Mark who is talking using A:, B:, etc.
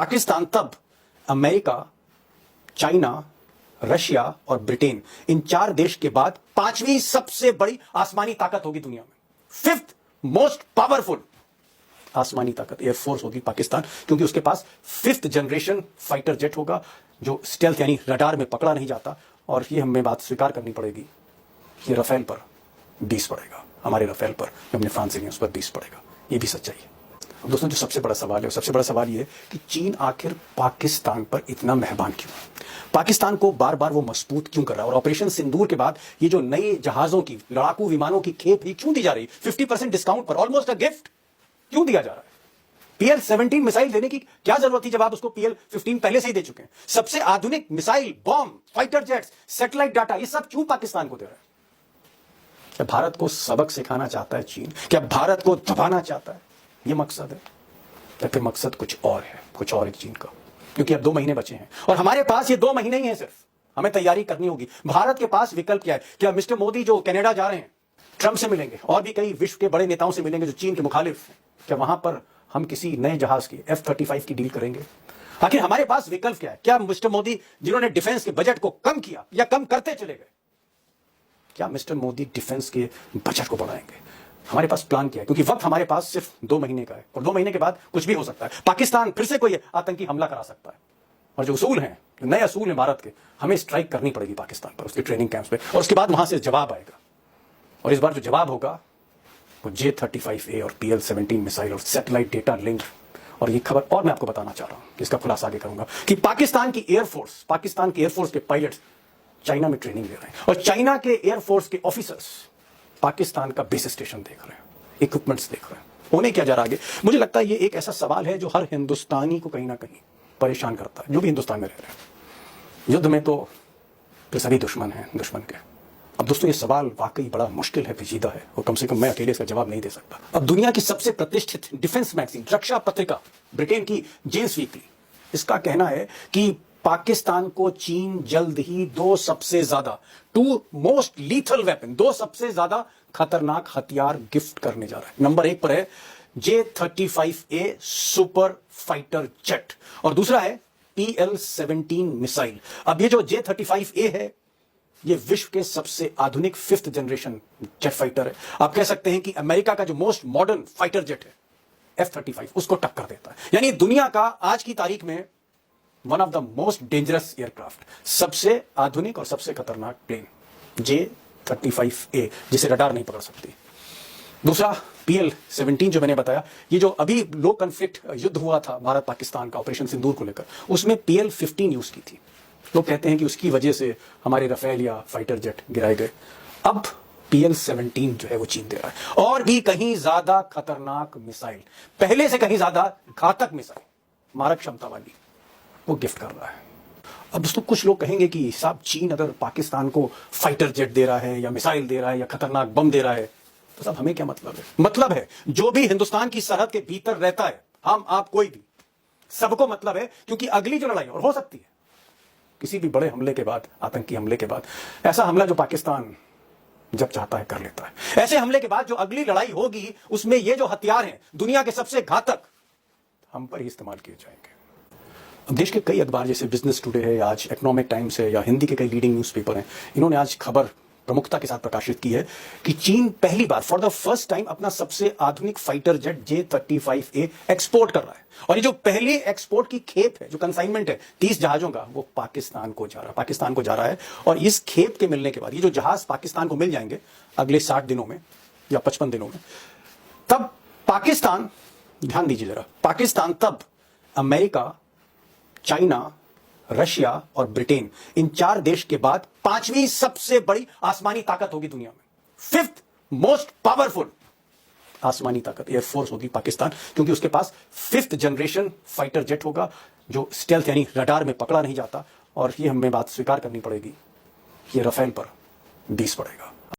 A: पाकिस्तान तब America, China, Russia और Britain, इन 4 देश के बाद 5वीं सबसे बड़ी आसमानी ताकत होगी दुनिया में। 5th मोस्ट पावरफुल आसमानी ताकत एयरफोर्स होगी पाकिस्तान, क्योंकि उसके पास 5th जनरेशन फाइटर जेट होगा जो स्टेल्थ यानी रडार में पकड़ा नहीं जाता। और ये हमें बात स्वीकार करनी पड़ेगी, ये राफेल पर 20 पड़ेगा, हमारे राफेल पर जो हमने फ्रांस से लिया उस पर 20 पड़ेगा। ये भी सच्चाई है। अब दोस्तों, जो सबसे बड़ा सवाल है, सबसे बड़ा सवाल ये है कि चीन आखिर पाकिस्तान पर इतना मेहरबान क्यों है? पाकिस्तान को बार बार वो मजबूत क्यों कर रहा है? और ऑपरेशन सिंदूर के बाद ये जो नए जहाजों की, लड़ाकू विमानों की खेप ही क्यों दी जा रही? 50% डिस्काउंट पर, ऑलमोस्ट अ गिफ्ट क्यों दिया जा रहा है? PL-17 मिसाइल देने की क्या जरूरत थी जब आप उसको PL-15 पहले से ही दे चुके हैं? सबसे आधुनिक missile, bomb, fighter jets, satellite data, ये सब क्यों पाकिस्तान को दे रहा है? क्या भारत को सबक सिखाना चाहता है चीन? क्या भारत को दबाना चाहता है? ये मकसद है, या फिर मकसद कुछ और है? कुछ और है चीन का, क्योंकि अब 2 महीने बचे हैं और हमारे पास ये 2 महीने ही हैं सिर्फ। हमें तैयारी करनी होगी। भारत के पास विकल्प क्या है? क्या मिस्टर मोदी जो कनाडा जा रहे हैं, ट्रंप से मिलेंगे और भी कई विश्व के बड़े नेताओं से मिलेंगे जो चीन के मुखालिफ हैं, क्या वहां पर हम किसी नए जहाज की F-35 की डील करेंगे? आखिर हमारे पास विकल्प क्या है? क्या मिस्टर मोदी जिन्होंने डिफेंस के बजट को कम किया या कम करते चले गए, क्या मिस्टर मोदी डिफेंस के बजट को बढ़ाएंगे? हमारे पास प्लान क्या है? क्योंकि वक्त हमारे पास सिर्फ 2 महीने का है और 2 महीने के बाद कुछ भी हो सकता है। पाकिस्तान फिर से कोई आतंकी हमला करा सकता है और जो उसूल हैं, जो नए असूल हैं भारत के, हमें स्ट्राइक करनी पड़ेगी पाकिस्तान पर, उसके ट्रेनिंग कैंप्स पे, और उसके बाद वहां से जवाब आएगा। और इस बार जो जवाब होगा वो J-35A और PL-17 मिसाइल और सैटेलाइट डेटा लिंक। और ये खबर और मैं आपको बताना चाह रहा हूं, इसका खुलासा आगे करूंगा, कि पाकिस्तान की एयरफोर्स के पायलट्स चाइना में ट्रेनिंग ले रहे हैं और चाइना के एयरफोर्स के ऑफिसर्स पाकिस्तान का बेस स्टेशन देख रहे हैं, इक्विपमेंट्स देख रहे हैं। होने क्या जा रहा है आगे? मुझे लगता है ये एक ऐसा सवाल है जो हर हिंदुस्तानी को कहीं ना कहीं परेशान करता है, जो भी हिंदुस्तान में रह रहे हैं। युद्ध में तो फिर सभी दुश्मन हैं दुश्मन के। अब दोस्तों, ये सवाल वाकई बड़ा मुश्किल है, पेचीदा है और कम से कम मैं अकेले इसका जवाब नहीं दे सकता। अब दुनिया की सबसे प्रतिष्ठित डिफेंस मैगजीन, रक्षा पत्रिका, ब्रिटेन की जेम्स वीकली, इसका कहना है कि पाकिस्तान को चीन जल्द ही 2 सबसे ज्यादा, 2 मोस्ट लीथल वेपन, 2 सबसे ज्यादा खतरनाक हथियार गिफ्ट करने जा रहा है। नंबर 1 पर है J-35A सुपर फाइटर जेट और दूसरा है PL-17 मिसाइल। अब ये जो J-35A है, ये विश्व के सबसे आधुनिक 5th जनरेशन जेट फाइटर है। आप कह सकते हैं कि अमेरिका का जो मोस्ट मॉडर्न फाइटर जेट है F-35, उसको टक्कर देता है। यानी दुनिया का आज की तारीख में one of the most dangerous aircraft, सबसे आधुनिक और सबसे खतरनाक प्लेन J-35A, जिसे रडार नहीं पकड़ सकती। दूसरा PL-17 जो मैंने बताया, ये जो अभी लो कॉन्फ्लिक्ट युद्ध हुआ था भारत पाकिस्तान का ऑपरेशन सिंदूर को लेकर, उसमें PL-15 यूज की थी। लोग कहते हैं कि उसकी वजह से हमारे राफेल या फाइटर जेट गिराए गए। अब PL-17 जो है वो चीन दे रहा है और भी कहीं ज्यादा खतरनाक मिसाइल, पहले से कहीं ज्यादा घातक मिसाइल, मारक क्षमता वाली, वो गिफ्ट कर रहा है। अब दोस्तों, कुछ लोग कहेंगे कि साहब, चीन अगर पाकिस्तान को फाइटर जेट दे रहा है या मिसाइल दे रहा है या खतरनाक बम दे रहा है, तो साहब हमें क्या मतलब है? मतलब है जो भी हिंदुस्तान की सरहद के भीतर रहता है, हम आप कोई भी, सबको मतलब है। क्योंकि अगली जो लड़ाई और हो सकती है किसी भी बड़े हमले के बाद, आतंकी हमले के बाद, ऐसा हमला जो पाकिस्तान जब चाहता है कर लेता है, ऐसे हमले के बाद जो अगली लड़ाई होगी, उसमें ये जो हथियार हैं दुनिया के सबसे घातक, हम पर ही इस्तेमाल किए जाएंगे। अब देश के कई अखबार जैसे बिजनेस टुडे है, आज इकोनॉमिक टाइम्स है, या हिंदी के कई लीडिंग न्यूज़पेपर हैं, इन्होंने आज खबर प्रमुखता के साथ प्रकाशित की है कि चीन पहली बार, फॉर द फर्स्ट टाइम, अपना सबसे आधुनिक फाइटर जेट J-35A एक्सपोर्ट कर रहा है। और ये जो पहली एक्सपोर्ट की खेप है, जो कंसाइनमेंट है 30 जहाजों का, वो पाकिस्तान को जा रहा है। और इस खेप के मिलने के बाद, ये जो जहाज पाकिस्तान को मिल जाएंगे अगले 60 दिनों में या 55 दिनों में, तब पाकिस्तान, ध्यान दीजिए जरा, पाकिस्तान तब अमेरिका, चाइना, रशिया और ब्रिटेन, इन 4 देश के बाद 5वीं सबसे बड़ी आसमानी ताकत होगी दुनिया में। 5th मोस्ट पावरफुल आसमानी ताकत एयरफोर्स होगी पाकिस्तान, क्योंकि उसके पास 5th जनरेशन फाइटर जेट होगा जो स्टेल्थ यानी रडार में पकड़ा नहीं जाता। और ये हमें बात स्वीकार करनी पड़ेगी, ये राफेल पर 20 पड़ेगा।